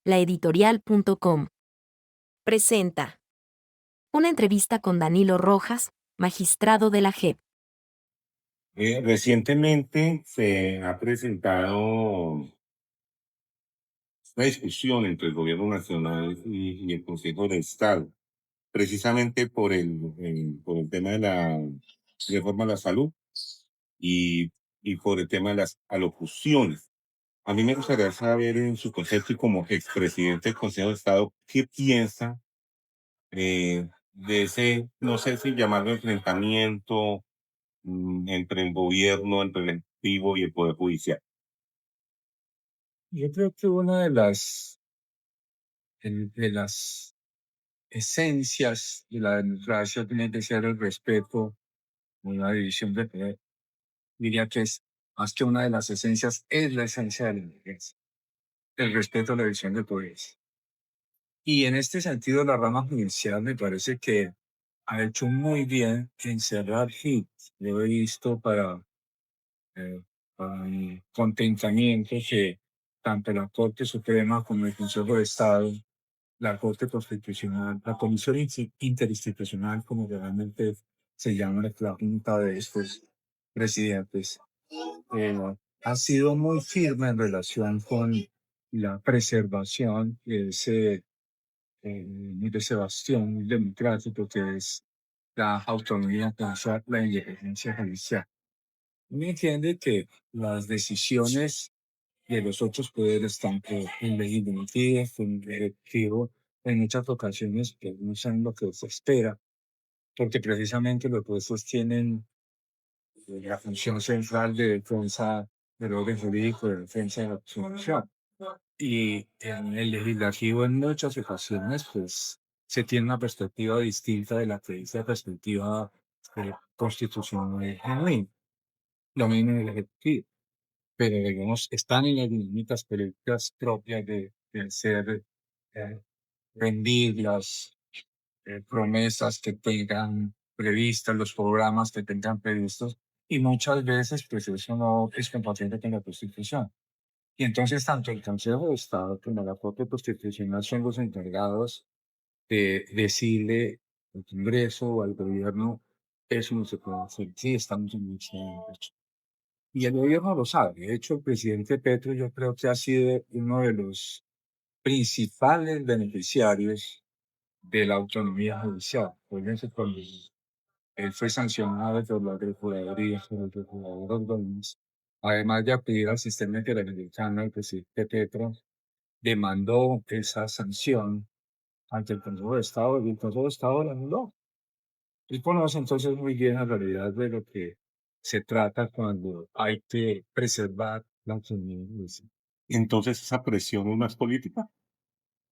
laeditorial.com presenta una entrevista con Danilo Rojas, magistrado de la JEP. Recientemente se ha presentado una discusión entre el Gobierno Nacional y el Consejo de Estado, precisamente por el tema de la reforma a la salud y, y por el tema de las alocuciones. A mí me gustaría saber en su concepto y como expresidente del Consejo de Estado, ¿qué piensa de ese, no sé si llamarlo enfrentamiento entre el gobierno, entre el Ejecutivo y el Poder Judicial? Yo creo que una de las esencias de la democracia tiene que ser el respeto y la división de poder. Diría que es más que una de las esencias, es la esencia de la democracia, el respeto a la división de poderes. Y en este sentido, la rama judicial me parece que ha hecho muy bien en cerrar hits. Lo he visto eh, para mi contentamiento que tanto la Corte Suprema como el Consejo de Estado, la Corte Constitucional, la Comisión Interinstitucional, como realmente se llama la junta de estos presidentes, ha sido muy firme en relación con la preservación de ese bastión democrático que es la autonomía judicial, la independencia judicial. Me entiende que las decisiones de los otros poderes, tanto el legislativo como el ejecutivo, en muchas ocasiones pues, no son lo que se espera, porque precisamente los puestos tienen la función central de defensa del orden jurídico, de defensa de la Constitución. Y en el legislativo, en muchas ocasiones, pues se tiene una perspectiva distinta de la que dice la perspectiva constitucional genuina, lo mismo en el ejecutivo, pero digamos, están en las dinámicas políticas propias de ser, eh, rendir las promesas que tengan previstas, los programas que tengan previstos, y muchas veces, pues eso no es compatible con la Constitución. Y entonces, tanto el Consejo de Estado como la Corte Constitucional son los encargados de decirle al Congreso o al gobierno, eso no se puede hacer, sí, estamos en un Estado de derecho. Y el gobierno lo sabe. De hecho, el presidente Petro yo creo que ha sido uno de los principales beneficiarios de la autonomía judicial. Fíjense cuando él fue sancionado por la Procuraduría, por el Procurador Ordóñez, además de apedir al sistema interamericano, el presidente Petro demandó esa sanción ante el Consejo de Estado y el Consejo de Estado la anuló. Él conoce entonces muy bien la realidad de lo que se trata cuando hay que preservar la autonomía judicial. Entonces, esa presión no es política.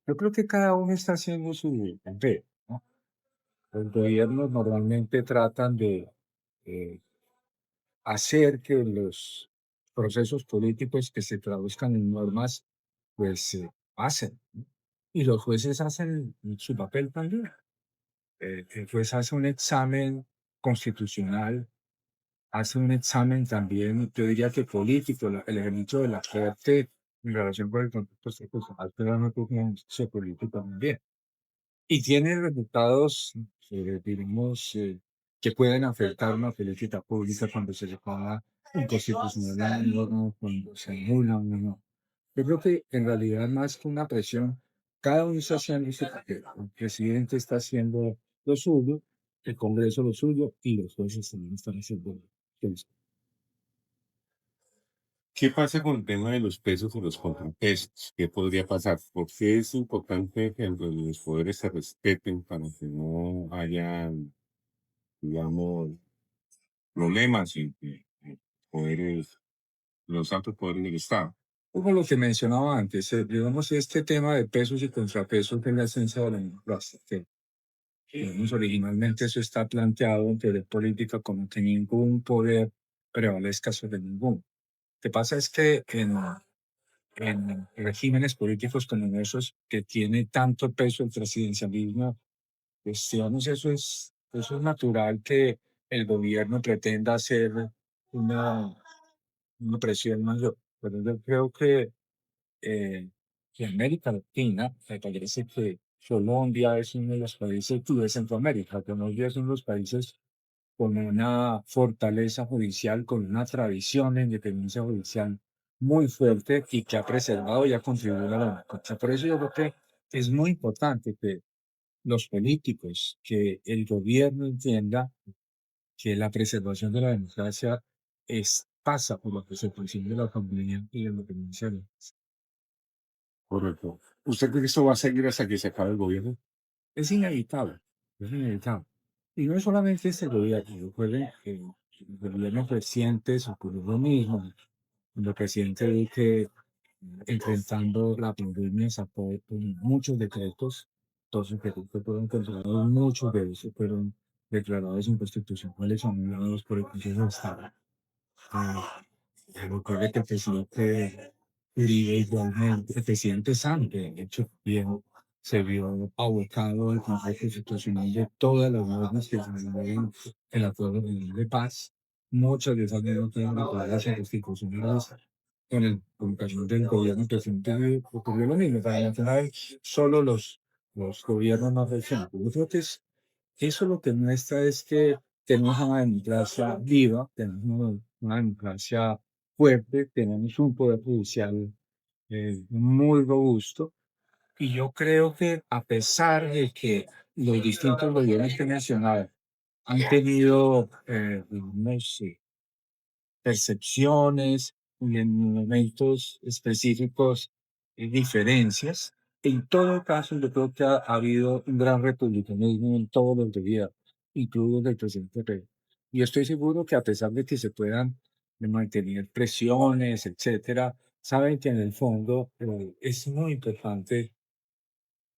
Yo creo que cada uno está haciendo su papel, ¿no? Los gobiernos normalmente tratan de eh, hacer que los procesos políticos que se traduzcan en normas, pues pasen, ¿no? Y los jueces hacen su papel también. El juez hace un examen constitucional, hace un examen también, yo diría que político, el ejercicio de la Corte en relación con el contexto constitucional, pero no tiene un ejercicio político también. Y tiene resultados, digamos, que pueden afectar una política pública cuando se declara inconstitucional una norma, cuando se anula una norma. Yo creo que en realidad más que una presión, cada uno está haciendo su papel. El presidente está haciendo lo suyo, el Congreso lo suyo y los jueces también están haciendo lo suyo. ¿Qué pasa con el tema de los pesos y los contrapesos? ¿Qué podría pasar? Porque es importante que los poderes se respeten para que no haya, digamos, problemas entre poderes, los altos poderes del Estado. Como lo que mencionaba antes, digamos, este tema de pesos y contrapesos es la esencia de la democracia, que digamos, originalmente eso está planteado en teoría política como que ningún poder prevalezca sobre ninguno. Lo que pasa es que en regímenes políticos como esos que tiene tanto peso el presidencialismo, pues digamos, eso es natural que el gobierno pretenda hacer una, una presión mayor. Pero yo creo que que América Latina, me parece que Colombia es uno de los países de Centroamérica. Colombia es uno de los países con una fortaleza judicial, con una tradición de independencia judicial muy fuerte y que ha preservado y ha contribuido a la democracia. Por eso yo creo que es muy importante que los políticos, que el gobierno entienda que la preservación de la democracia pasa por la preservación de la familia y de la independencia. Correcto. ¿Usted cree que esto va a seguir hasta que se acabe el gobierno? Es inevitable, es inevitable. Y no es solamente este gobierno, recuerden que en los gobiernos recientes ocurrió lo mismo. El presidente Duque, enfrentando la pandemia, sacó muchos decretos, todos los decretos fueron controlados, muchos de ellos fueron declarados inconstitucionales o anulados por el Consejo de Estado. Ah, recuerde que el presidente Uribe igualmente, el presidente Santos, de hecho, se vio abocado al Consejo Constitucional de todas las normas que se en el Acuerdo de Paz. Muchas de esas normas fueron declaradas inconstitucionales con el ocasión del gobierno del presidente Uribe. Ocurrió lo mismo, para mencionar solo los gobiernos más recientes. Yo creo que eso lo que muestra es que tenemos una democracia viva, tenemos una democracia fuerte, tenemos un poder judicial muy robusto. Y yo creo que a pesar de que los distintos gobiernos que he mencionado han tenido unos, percepciones y en momentos específicos diferencias. En todo caso, yo creo que ha habido un gran republicanismo en todos los gobiernos, incluido el presidente Rey. Y estoy seguro que a pesar de que se puedan mantener presiones, etcétera, saben que en el fondo es muy importante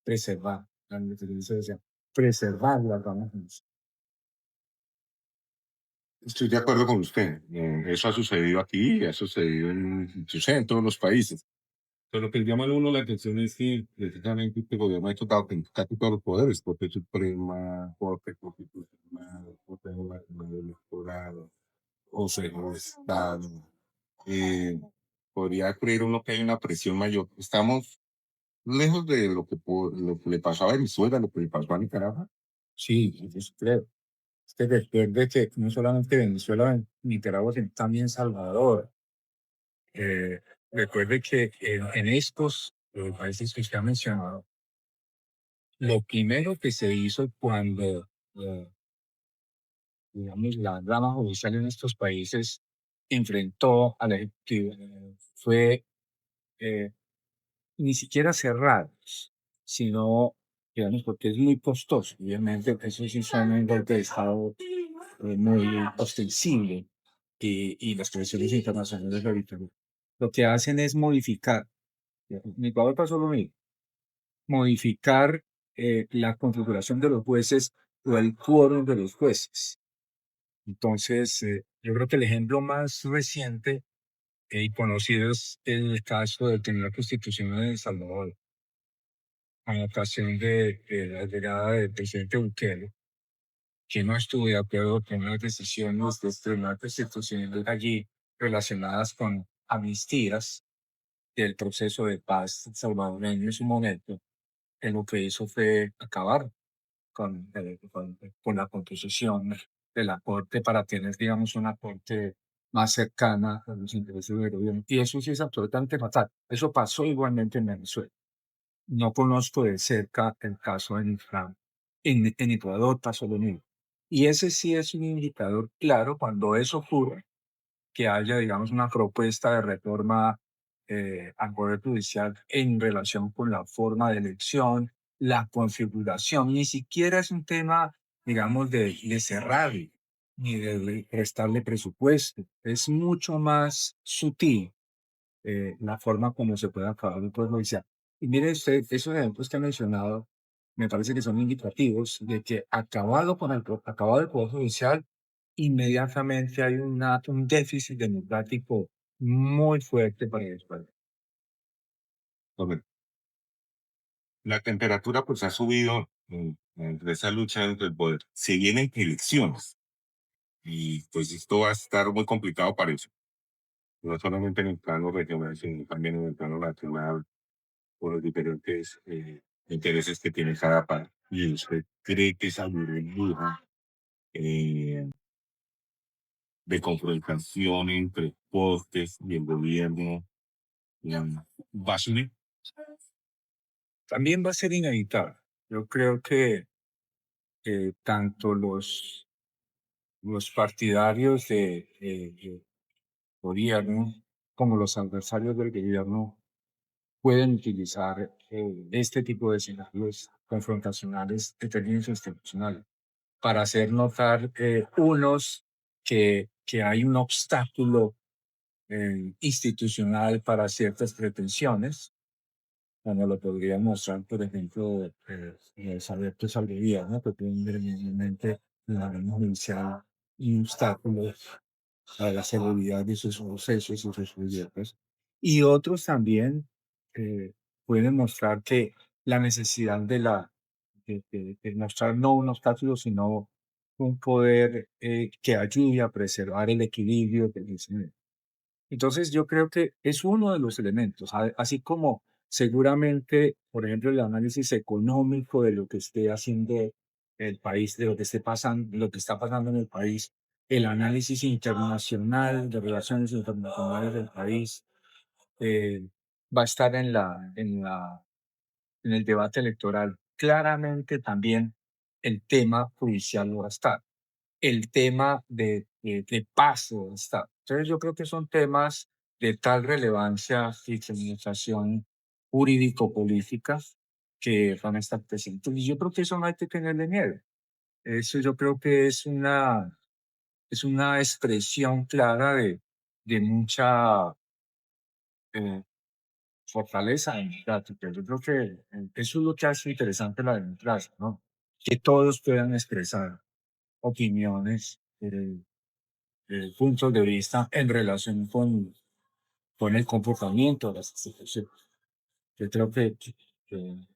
preservar la independencia, o sea, preservar la rama judicial. Estoy de acuerdo con usted. Eso ha sucedido aquí y ha sucedido sucede en todos los países. Pero lo que llama a uno la atención es que precisamente este gobierno ha tocado casi todos los poderes, Corte Suprema, Corte Constitucional, Corte Nacional Electoral, Consejo de Estado. Eh, Podría creer uno que hay una presión mayor. Estamos lejos de lo que le pasó a Venezuela, lo que le pasó a Nicaragua. Sí, eso creo. Usted recuerde que no solamente Venezuela, Nicaragua, sino también Salvador. Eh, Recuerde que en estos países que usted ha mencionado, lo primero que se hizo cuando, digamos, la rama judicial en estos países enfrentó al Ejecutivo fue eh, ni siquiera cerrados, sino, digamos, porque es muy costoso. Obviamente, eso sí suena un golpe de Estado muy ostensible y las presiones internacionales lo que hacen es modificar. En Ecuador pasó lo mismo, modificar la configuración de los jueces o el quórum de los jueces. Entonces, yo creo que el ejemplo más reciente y conocido es el caso del Tribunal Constitucional de El Salvador, a la ocasión de la llegada del presidente Bukele, que no estuvo de acuerdo con las decisiones del Tribunal Constitucional allí relacionadas con amnistías del proceso de paz salvadoreño en su momento. Él lo que hizo fue acabar con la composición de la Corte para tener, digamos, una Corte más cercana a los intereses del gobierno. Y eso sí es absolutamente fatal. Eso pasó igualmente en Venezuela. No conozco de cerca el caso de Nicaragua. En Ecuador pasó lo mismo. Y ese sí es un indicador claro cuando eso ocurre, que haya, digamos, una propuesta de reforma al Poder Judicial en relación con la forma de elección, la configuración. Ni siquiera es un tema, digamos, de cerrarle ni de restarle presupuesto. Es mucho más sutil la forma como se puede acabar el Poder Judicial. Y mire usted, esos ejemplos que ha mencionado me parece que son indicativos de que acabado el Poder Judicial, inmediatamente hay un déficit democrático muy fuerte para Venezuela. Correcto. La temperatura pues ha subido entre esa lucha entre el poder. Se vienen elecciones y pues esto va a estar muy complicado para eso. No solamente en el plano regional, sino también en el plano nacional por los diferentes intereses que tiene cada parte. ¿Y usted cree que esa burbuja eh, de confrontación entre postes y el gobierno va a subir? También va a ser inevitable. Yo creo que tanto los partidarios de gobierno como los adversarios del gobierno pueden utilizar este tipo de escenarios confrontacionales de términos institucionales para hacer notar unos que hay un obstáculo institucional para ciertas pretensiones, como lo podría mostrar, por ejemplo, los adeptos al gobierno, que tienen evidentemente la misma judicial y obstáculos a la seguridad de sus procesos y sus proyectos. Y otros también eh, pueden mostrar que la necesidad de mostrar no un obstáculo, sino un poder que ayude a preservar el equilibrio del mismo. Entonces, yo creo que es uno de los elementos, así como seguramente, por ejemplo, el análisis económico de lo que esté haciendo el país, de lo que esté pasando, lo que está pasando en el país, el análisis internacional de relaciones internacionales del país, eh, va a estar en el debate electoral. Claramente también el tema judicial lo va a estar, el tema de paso del Estado. Entonces, yo creo que son temas de tal relevancia y comunicación jurídico-política que van a estar presentes. Y yo creo que eso no hay que tenerle miedo. Eso yo creo que es una expresión clara de mucha eh, fortaleza democrática. Yo creo que eso es lo que hace interesante la democracia, ¿no? Que todos puedan expresar opiniones, puntos de vista en relación con el comportamiento de las instituciones. Yo creo que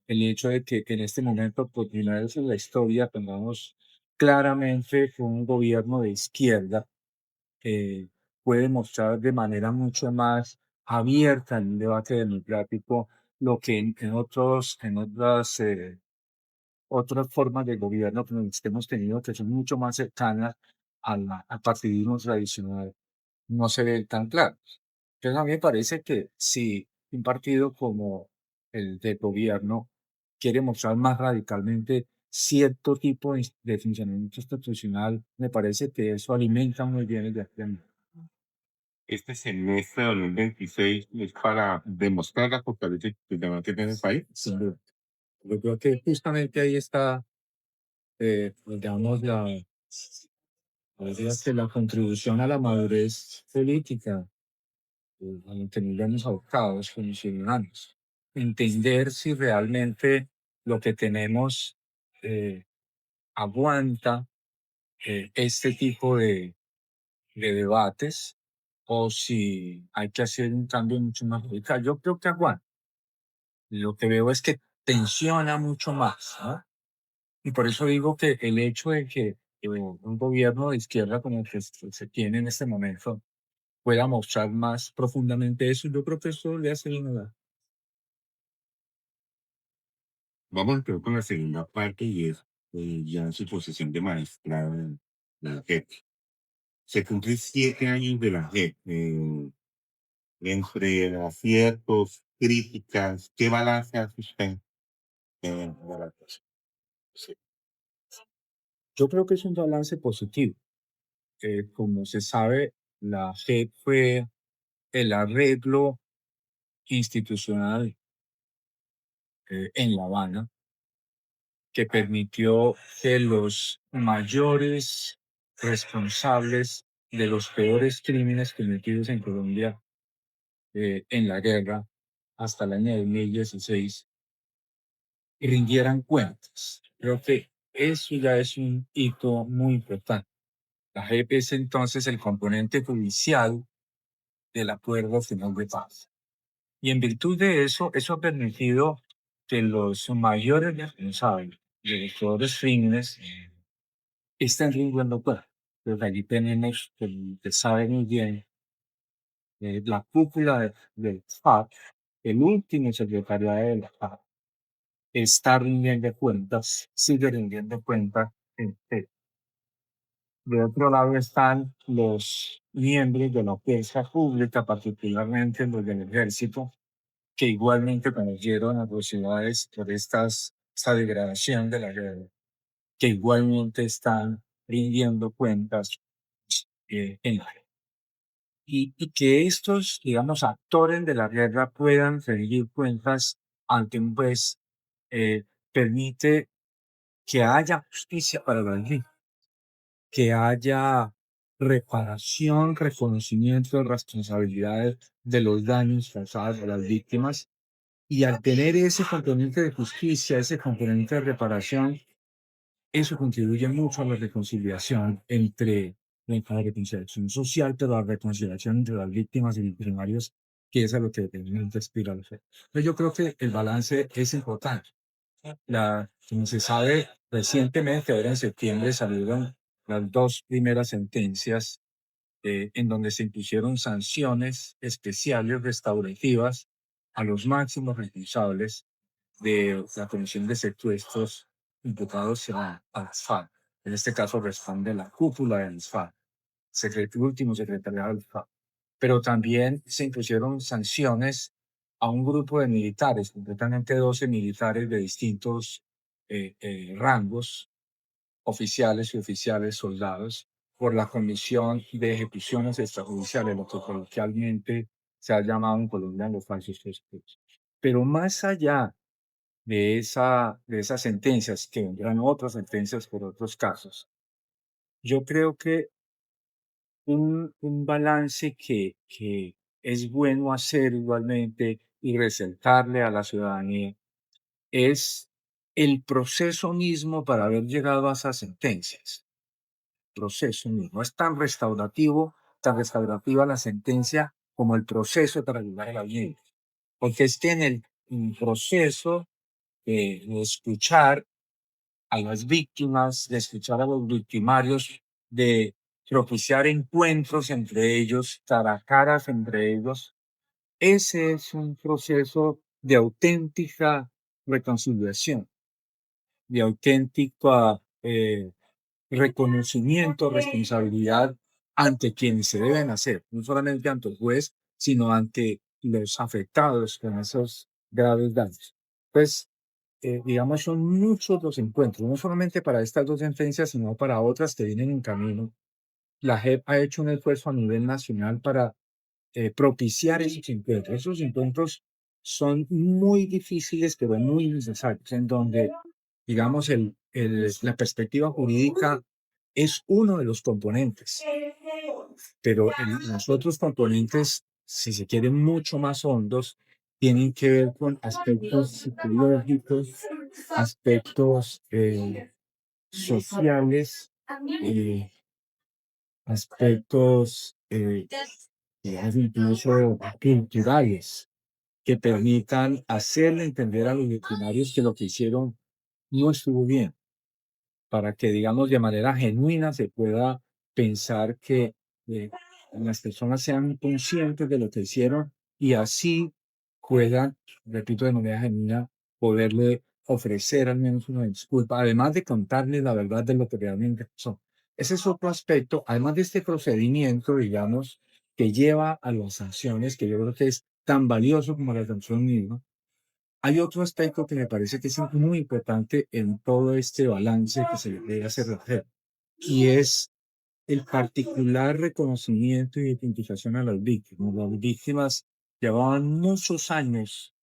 el hecho de que en este momento, por primera vez en la historia, tengamos claramente un gobierno de izquierda que puede mostrar de manera mucho más abierta en un debate democrático lo que en otras formas de gobierno que hemos tenido que son mucho más cercanas al partidismo tradicional no se ve tan claro. Entonces, a mí me parece que si un partido como el de gobierno quiere mostrar más radicalmente cierto tipo de funcionamiento institucional, me parece que eso alimenta muy bien el debate. Este semestre de 2026 es para demostrar la fortaleza institucional que tiene el país. Sin duda. Yo creo que justamente ahí está, digamos, la contribución a la madurez política a lo que nos vemos abocados como ciudadanos. Entender si realmente lo que tenemos aguanta este tipo de debates o si hay que hacer un cambio mucho más radical. Yo creo que aguanta. Lo que veo es que tensiona mucho más, ¿no? Y por eso digo que el hecho de que un gobierno de izquierda como el que se tiene en este momento pueda mostrar más profundamente eso, yo creo que eso le hace bien a Vamos a empezar con la segunda parte y es ya en su posición de magistrado de la JEP. Se cumplen 7 años de la JEP. Entre aciertos, críticas, ¿qué balance hace usted de la cosa? Sí. Yo creo que es un balance positivo. Como se sabe, la JEP fue el arreglo institucional en La Habana que permitió que los mayores responsables de los peores crímenes cometidos en Colombia en la guerra hasta el año 2016 rindieran cuentas. Creo que eso ya es un hito muy importante. La JEP es entonces el componente judicial del acuerdo final de paz. Y en virtud de eso, eso ha permitido que los mayores responsables de los peores crímenes estén rindiendo cuentas. Entonces allí tenemos, que sabe muy bien, la cúpula del FARC el último secretario de la paz está rindiendo cuentas, sigue rindiendo cuentas. De otro lado están los miembros de la fuerza pública, particularmente los del ejército, que igualmente conocieron atrocidades por esta degradación de la guerra, que igualmente están rindiendo cuentas en la guerra. Y que estos, digamos, actores de la guerra puedan rendir cuentas ante un juez, permite que haya justicia para las víctimas, que haya reparación, reconocimiento de responsabilidades de los daños causados a las víctimas. Y al tener ese componente de justicia, ese componente de reparación, eso contribuye mucho a la reconciliación la reconciliación social, pero la reconciliación entre las víctimas y victimarios, que es a lo que debemos aspirar. Entonces yo creo que el balance es importante. Como se sabe, recientemente, ahora en septiembre, salieron las dos primeras sentencias en donde se impusieron sanciones especiales restaurativas a los máximos responsables de la comisión de secuestros imputados a las FARC. En este caso responde la cúpula de las FARC, último secretariado de las FARC. Pero también se impusieron sanciones a un grupo de militares, concretamente 12 militares de distintos rangos, oficiales y oficiales soldados, por la Comisión de Ejecuciones Extrajudiciales, lo que coloquialmente se ha llamado en Colombia los falsos positivos. Pero más allá de esas sentencias, que vendrán otras sentencias por otros casos, yo creo que un balance que es bueno hacer igualmente y resaltarle a la ciudadanía es el proceso mismo para haber llegado a esas sentencias. Proceso mismo. Es tan restaurativa la sentencia como el proceso para llegar a la audiencia. Porque es que en el proceso de escuchar a las víctimas, de escuchar a los victimarios, de propiciar encuentros entre ellos, cara a caras entre ellos, ese es un proceso de auténtica reconciliación, de auténtica reconocimiento, responsabilidad ante quienes se deben hacer, no solamente ante el juez, sino ante los afectados con esos graves daños. Pues, digamos, son muchos los encuentros, no solamente para estas dos sentencias, sino para otras que vienen en camino. La JEP ha hecho un esfuerzo a nivel nacional para propiciar esos encuentros. Esos encuentros son muy difíciles, pero muy necesarios, en donde, digamos, la perspectiva jurídica es uno de los componentes, pero los otros componentes, si se quieren mucho más hondos, tienen que ver con aspectos psicológicos, aspectos sociales, aspectos incluso culturales, que permitan hacerle entender a los victimarios que lo que hicieron no estuvo bien, para que, digamos, de manera genuina se pueda pensar que las personas sean conscientes de lo que hicieron y así puedan, repito, de manera genuina, poderle ofrecer al menos una disculpa, además de contarles la verdad de lo que realmente pasó. Ese es otro aspecto, además de este procedimiento, digamos, que lleva a las sanciones, que yo creo que es tan valioso como la sanción misma. Hay otro aspecto que me parece que es muy importante en todo este balance que se debe hacer, y es el particular reconocimiento y identificación a las víctimas. Las víctimas llevaban muchos años,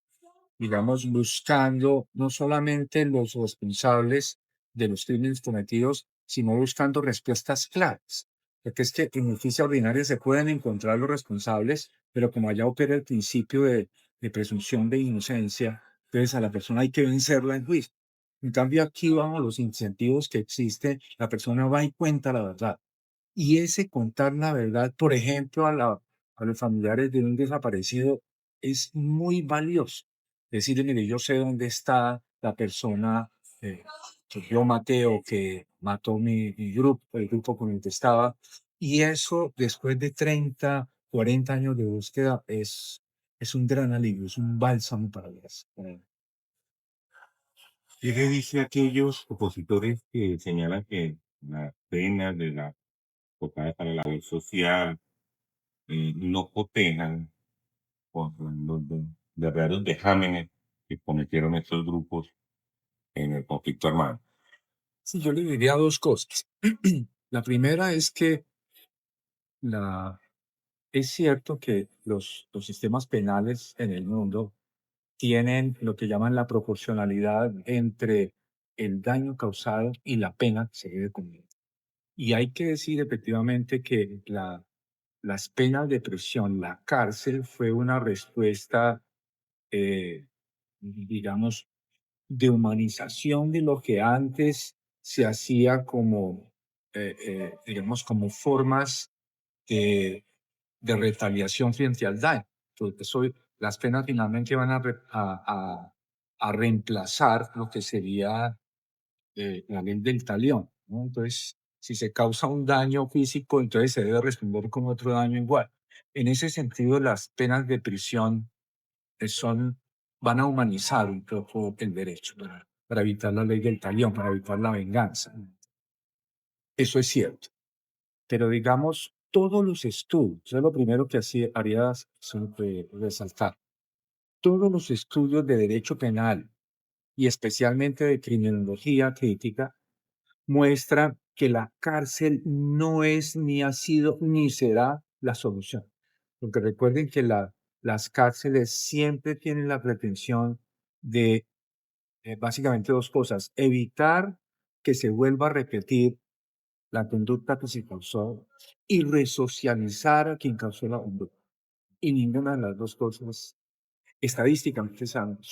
digamos, buscando no solamente los responsables de los crímenes cometidos, sino buscando respuestas claras. Porque es que en justicia ordinaria se pueden encontrar los responsables, pero como allá opera el principio de presunción de inocencia, entonces a la persona hay que vencerla en juicio. En cambio, aquí vamos los incentivos que existen, la persona va y cuenta la verdad. Y ese contar la verdad, por ejemplo, a los familiares de un desaparecido, es muy valioso. Decirle, mire, yo sé dónde está la persona que yo maté o que mató mi grupo, el grupo con el que estaba. Y eso, después de 30, 40 años de búsqueda, es es un gran alivio, es un bálsamo para las. ¿Qué le dice a aquellos opositores que señalan que las penas de la tocadas para la ley social no cotejan con los verdaderos vejámenes que cometieron estos grupos en el conflicto armado? Sí, yo le diría dos cosas. La primera es que es cierto que los sistemas penales en el mundo tienen lo que llaman la proporcionalidad entre el daño causado y la pena que se debe cumplir. Y hay que decir efectivamente que las penas de prisión, la cárcel, fue una respuesta, digamos, de humanización de lo que antes se hacía como, digamos, como formas de retaliación frente al daño. Entonces, las penas finalmente van a reemplazar lo que sería la ley del talión, ¿no? Entonces, si se causa un daño físico, entonces se debe responder con otro daño igual. En ese sentido, las penas de prisión van a humanizar un poco el derecho para evitar la ley del talión, para evitar la venganza. Eso es cierto. Pero digamos, todos los estudios, eso es lo primero que haría siempre resaltar, todos los estudios de derecho penal y especialmente de criminología crítica muestran que la cárcel no es ni ha sido ni será la solución. Porque recuerden que las cárceles siempre tienen la pretensión de básicamente dos cosas: evitar que se vuelva a repetir la conducta que se causó y resocializar a quien causó la conducta. Y ninguna de las dos cosas estadísticamente o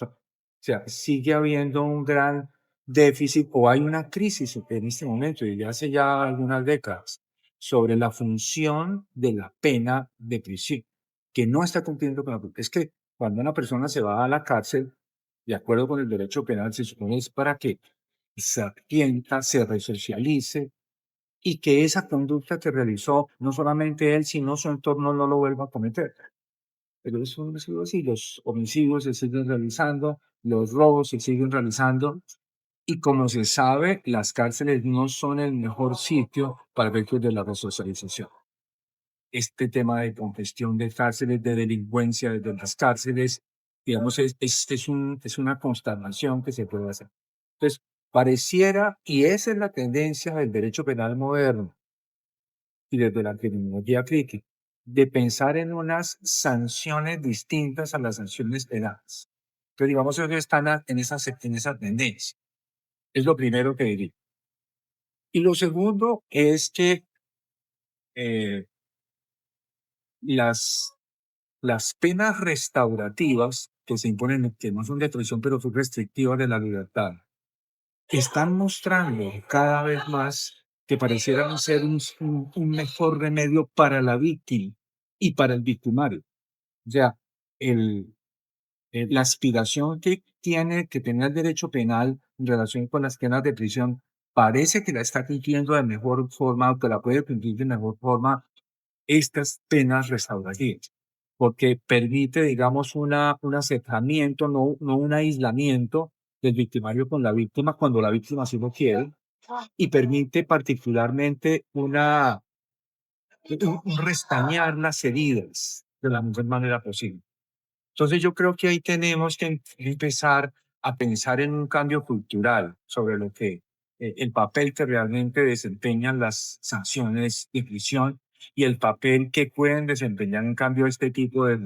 sea, sigue habiendo un gran déficit o hay una crisis en este momento y de hace ya algunas décadas sobre la función de la pena de prisión, que no está cumpliendo con la. Es que cuando una persona se va a la cárcel, de acuerdo con el derecho penal, se supone es para que se arrepienta, se resocialice y que esa conducta que realizó, no solamente él, sino su entorno no lo vuelva a cometer. Pero eso no ha sido así. Los homicidios se siguen realizando, los robos se siguen realizando. Y como se sabe, las cárceles no son el mejor sitio para efectos de la resocialización. Este tema de congestión de cárceles, de delincuencia desde las cárceles, digamos, es una constatación que se puede hacer. Entonces, pareciera, y esa es la tendencia del derecho penal moderno y desde la criminología crítica, de pensar en unas sanciones distintas a las sanciones penales. Entonces, digamos, ellos están en esa tendencia. Es lo primero que diría. Y lo segundo es que eh, las, las penas restaurativas que se imponen, que no son de prisión, pero son restrictivas de la libertad, están mostrando cada vez más que parecieran ser un mejor remedio para la víctima y para el victimario. O sea, la aspiración que tiene que tener el derecho penal en relación con las penas de prisión parece que la está cumpliendo de mejor forma o que la puede cumplir de mejor forma estas penas restaurativas, porque permite, digamos, un acercamiento, no un aislamiento del victimario con la víctima cuando la víctima así lo quiere, y permite particularmente un restañar las heridas de la mejor manera posible. Entonces yo creo que ahí tenemos que empezar a pensar en un cambio cultural sobre lo que el papel que realmente desempeñan las sanciones de prisión y el papel que pueden desempeñar en cambio este tipo de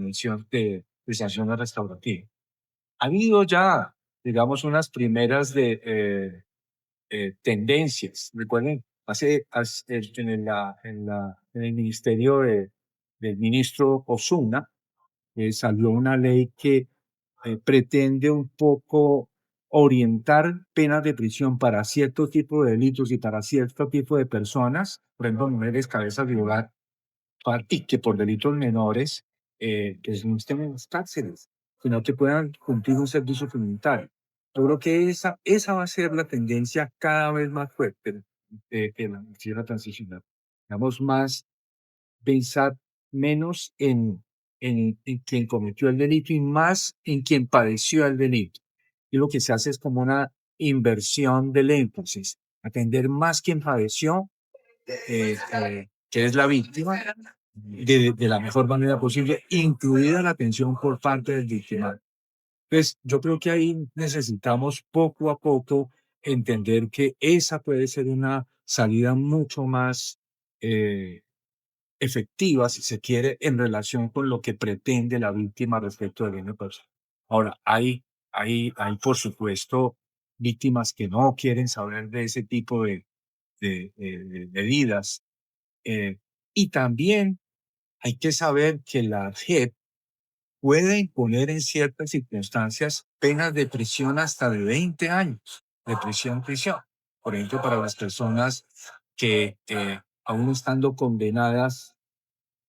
sanciones restaurativas. Ha habido ya, digamos, unas primeras tendencias. Recuerden, en el ministerio del ministro Osuna, salió una ley que pretende un poco orientar penas de prisión para cierto tipo de delitos y para cierto tipo de personas, por ejemplo, mujeres cabezas de hogar, y que por delitos menores, que no estén en las cárceles, sino que puedan cumplir un servicio comunitario. Yo creo que esa va a ser la tendencia cada vez más fuerte de la medicina transicional. Digamos, más pensar menos en en quien cometió el delito y más en quien padeció el delito. Y lo que se hace es como una inversión del énfasis, atender más quien padeció, que es la víctima, de la mejor manera posible, incluida la atención por parte del victimario. Pues yo creo que ahí necesitamos poco a poco entender que esa puede ser una salida mucho más efectiva, si se quiere, en relación con lo que pretende la víctima respecto del bien personal. Ahora, hay, por supuesto, víctimas que no quieren saber de ese tipo de medidas. Y también hay que saber que la JEP puede imponer en ciertas circunstancias penas de prisión hasta de 20 años de prisión. Por ejemplo, para las personas que, aún estando condenadas,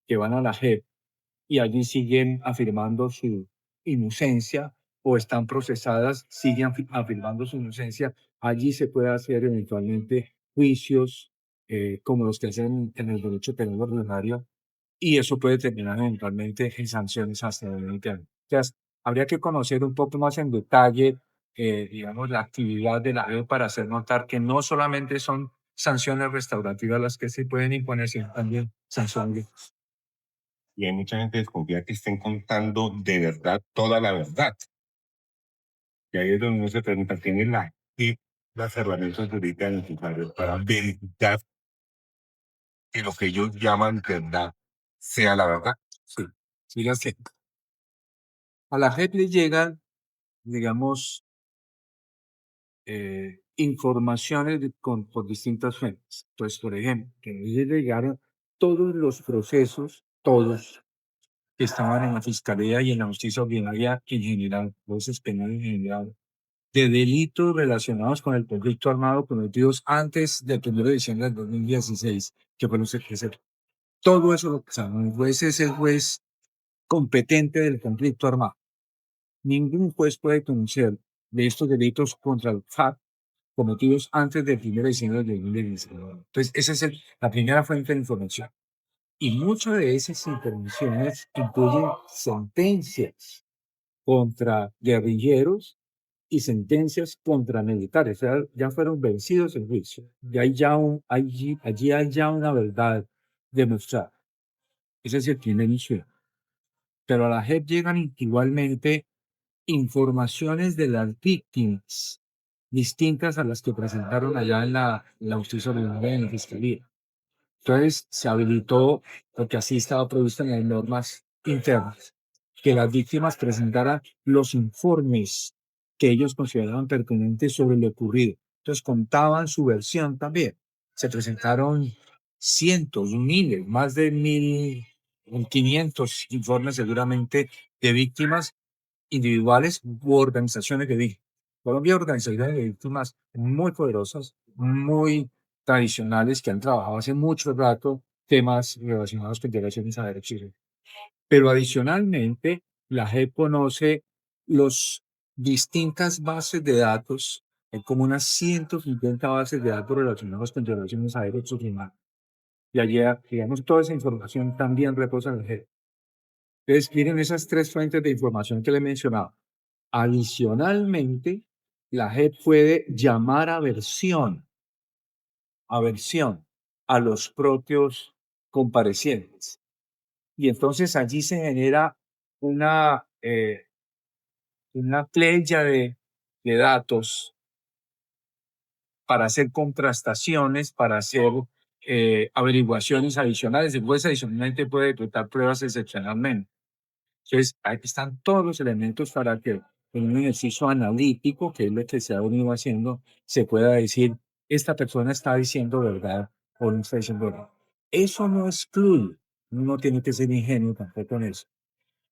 que van a la JEP y allí siguen afirmando su inocencia o están procesadas, siguen afirmando su inocencia, allí se puede hacer eventualmente juicios como los que hacen en el derecho penal ordinario, y eso puede terminar eventualmente en sanciones hasta de 20 años. Entonces, habría que conocer un poco más en detalle, digamos, la actividad de la red para hacer notar que no solamente son sanciones restaurativas las que se pueden imponer, sino también sanciones. Y hay mucha gente desconfía que estén contando de verdad toda la verdad. Y ahí es donde uno se pregunta, ¿tiene las herramientas jurídicas necesarias para verificar que lo que ellos llaman verdad sea la verdad? Sí, fíjate, a la JEP le llegan, digamos, informaciones por distintas fuentes. Pues, por ejemplo, que le llegaron todos los procesos, todos, que estaban en la Fiscalía y en la Justicia Ordinaria en general, procesos penales en general, de delitos relacionados con el conflicto armado cometidos antes del 1 de diciembre del 2016, que fueron secretos. Todo eso lo pasaron. El juez es el juez competente del conflicto armado. Ningún juez puede conocer de estos delitos contra el FARC cometidos antes del 1 de diciembre del 2019. Entonces, esa es la primera fuente de información. Y muchas de esas intervenciones incluyen sentencias contra guerrilleros y sentencias contra militares. O sea, ya fueron vencidos en juicio. Y allí hay ya una verdad demostrada. Ese es el primer inicio. Pero a la JEP llegan igualmente informaciones de las víctimas distintas a las que presentaron allá en la Justicia Ordinaria en la Fiscalía. Entonces se habilitó, porque así estaba previsto en las normas internas, que las víctimas presentaran los informes que ellos consideraban pertinentes sobre lo ocurrido. Entonces contaban su versión también. Se presentaron cientos, miles, más de 1.500 informes seguramente de víctimas individuales u organizaciones de víctimas. Colombia hay organizaciones de víctimas muy poderosas, muy tradicionales, que han trabajado hace mucho rato temas relacionados con violaciones a derechos humanos. Pero adicionalmente, la JEP conoce las distintas bases de datos, hay como unas 150 bases de datos relacionadas con violaciones a derechos humanos. Y allí, digamos, toda esa información también reposa en la JEP. Entonces, miren esas tres fuentes de información que le he mencionado. Adicionalmente, la JEP puede llamar a versión a los propios comparecientes. Y entonces allí se genera una playa de datos para hacer contrastaciones, para hacer averiguaciones adicionales. El juez adicionalmente puede decretar pruebas excepcionalmente. Entonces, ahí están todos los elementos para que en un ejercicio analítico, que es lo que se ha venido haciendo, se pueda decir, esta persona está diciendo verdad o no está diciendo verdad. Eso no excluye, uno tiene que ser ingenuo tampoco en eso,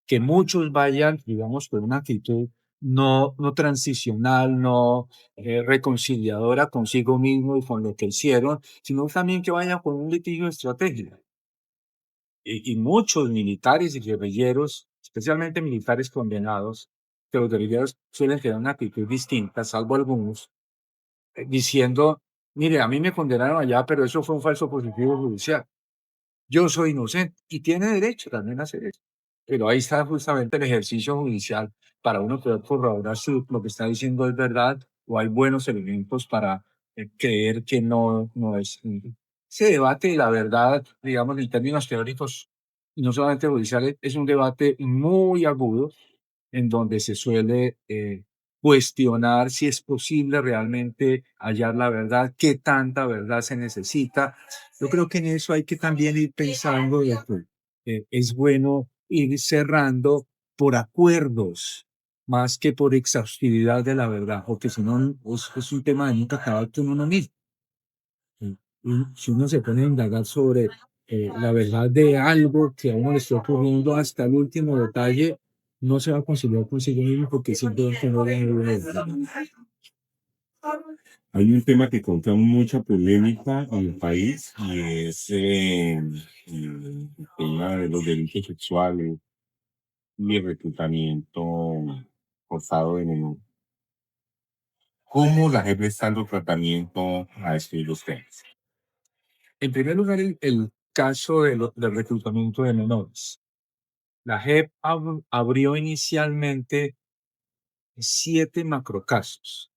que muchos vayan, digamos, con una actitud no transicional, no reconciliadora consigo mismo y con lo que hicieron, sino también que vayan con un litigio estratégico. Y muchos militares y guerrilleros, especialmente militares condenados, que los guerrilleros suelen tener una actitud distinta, salvo algunos, diciendo, mire, a mí me condenaron allá, pero eso fue un falso positivo judicial. Yo soy inocente y tiene derecho también a hacer eso. Pero ahí está justamente el ejercicio judicial para uno poder corroborar si lo que está diciendo es verdad o hay buenos elementos para creer que no es. Ese debate, la verdad, digamos, en términos teóricos y no solamente judiciales, es un debate muy agudo en donde se suele cuestionar si es posible realmente hallar la verdad, qué tanta verdad se necesita. Yo creo que en eso hay que también ir pensando de que es bueno ir cerrando por acuerdos más que por exhaustividad de la verdad, porque si no es un tema de nunca acabar con uno mismo. Y si uno se pone a indagar sobre la verdad de algo que a uno le está ocurriendo hasta el último detalle, no se va a conciliar consigo mismo porque simplemente no le verdad. Hay un tema que causa mucha polémica en el país y es el tema de los delitos sexuales y el reclutamiento forzado de menores. ¿Cómo la JEP está dando tratamiento a estos temas? En primer lugar, el caso del reclutamiento de menores. La JEP abrió inicialmente 7 macrocasos.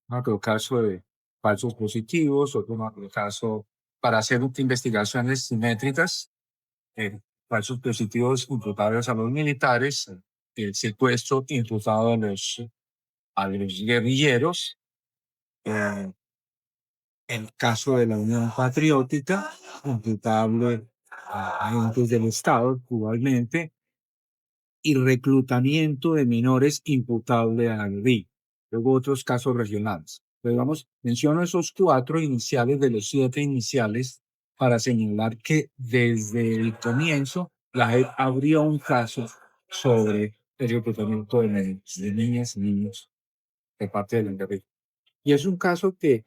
Macrocaso de falsos positivos, otro macrocaso para hacer investigaciones simétricas, falsos positivos imputables a los militares, el secuestro imputado a los guerrilleros, el caso de la Unión Patriótica, imputable a agentes del Estado, igualmente, y reclutamiento de menores imputable a la guerrilla. Luego otros casos regionales. Pero digamos, menciono esos 4 iniciales de los 7 iniciales para señalar que desde el comienzo la JEP abrió un caso sobre el reclutamiento de niñas y niños de parte de la guerrilla. Y es un caso que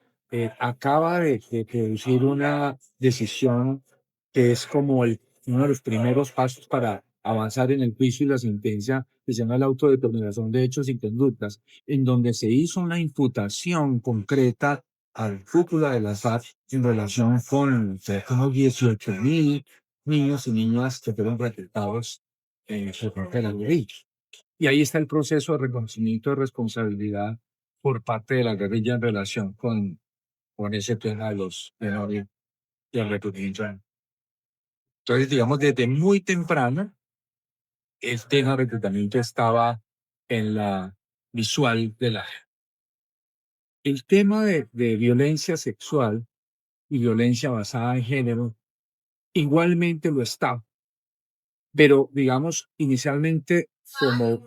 acaba de producir una decisión que es como uno de los primeros pasos para avanzar en el juicio y la sentencia, que se llama la autodeterminación de hechos y conductas, en donde se hizo una imputación concreta al cúpula de las FARC en relación con unos 18.000 niños y niñas que fueron reclutados por parte de la guerrilla. Y ahí está el proceso de reconocimiento de responsabilidad por parte de la guerrilla en relación con ese tema de los menores del reclutamiento. Entonces, digamos, desde muy temprano, el tema de reclutamiento estaba en la visual de la gente. El tema de violencia sexual y violencia basada en género igualmente lo estaba, pero digamos, inicialmente como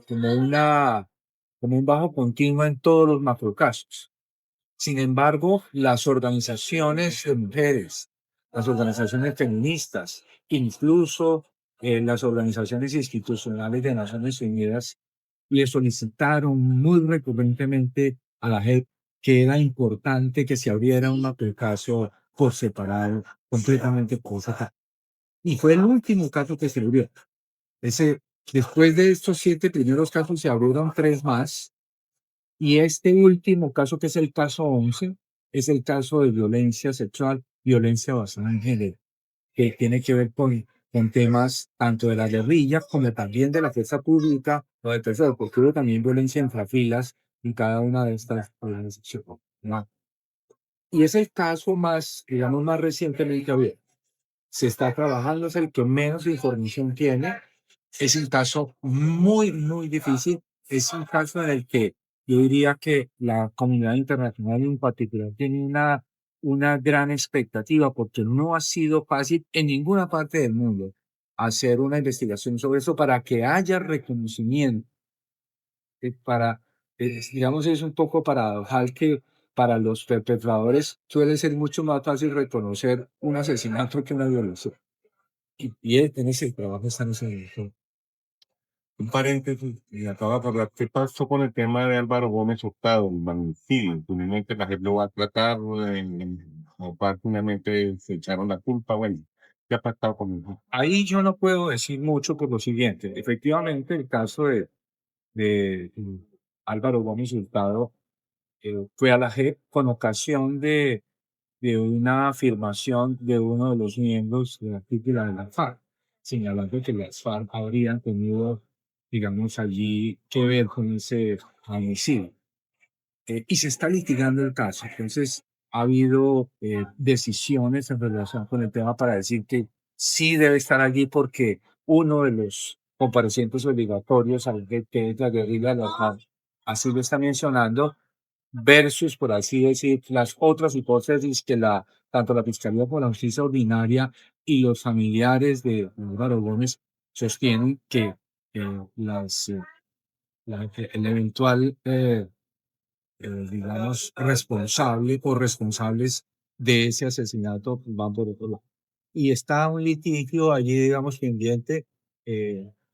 un bajo continuo en todos los macrocasos. Sin embargo, las organizaciones de mujeres, las organizaciones feministas, incluso las organizaciones institucionales de Naciones Unidas, le solicitaron muy recurrentemente a la JEP que era importante que se abriera un caso por separado, completamente por separado. Y fue el último caso que se abrió. Después de estos 7 primeros casos se abrieron 3 más. Y este último caso, que es el caso 11, es el caso de violencia sexual, violencia basada en género, que tiene que ver con temas tanto de la guerrilla como también de la fuerza pública o de terceros, porque hubo también violencia filas en cada una de estas organizaciones, ¿no? Y es el caso más, digamos, más recientemente abierto. Se está trabajando, es el que menos información tiene. Es un caso muy, muy difícil. Es un caso en el que yo diría que la comunidad internacional en particular tiene una gran expectativa porque no ha sido fácil en ninguna parte del mundo hacer una investigación sobre eso para que haya reconocimiento. Digamos, es un poco paradojal que para los perpetradores suele ser mucho más fácil reconocer un asesinato que una violación. Y en ese trabajo están haciendo. Un paréntesis, y acaba de hablar, ¿qué pasó con el tema de Álvaro Gómez Hurtado, el magnicidio? Finalmente la JEP lo va a tratar, o finalmente se echaron la culpa, bueno, ¿qué ha pasado con eso? Ahí yo no puedo decir mucho por lo siguiente. Efectivamente, el caso de Álvaro Gómez Hurtado fue a la JEP con ocasión de una afirmación de uno de los miembros de la cúpula de la FARC. señalando que las FARC habrían tenido, digamos, allí que ver con ese homicidio. Y se está litigando el caso. Entonces, ha habido decisiones en relación con el tema para decir que sí debe estar allí porque uno de los comparecientes obligatorios, que es la guerrilla de las FARC, así lo está mencionando, versus, por así decir, las otras hipótesis que tanto la Fiscalía como la Justicia Ordinaria y los familiares de Álvaro Gómez sostienen que el eventual digamos, responsable o responsables de ese asesinato van por otro lado. Y está un litigio allí, digamos, pendiente.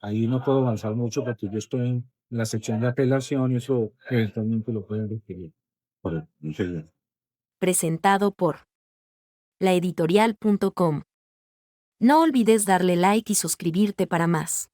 Ahí no puedo avanzar mucho porque yo estoy en la sección de apelación y eso eventualmente lo pueden requerir. Correcto. Muchas gracias. Presentado por laeditorial.com. No olvides darle like y suscribirte para más.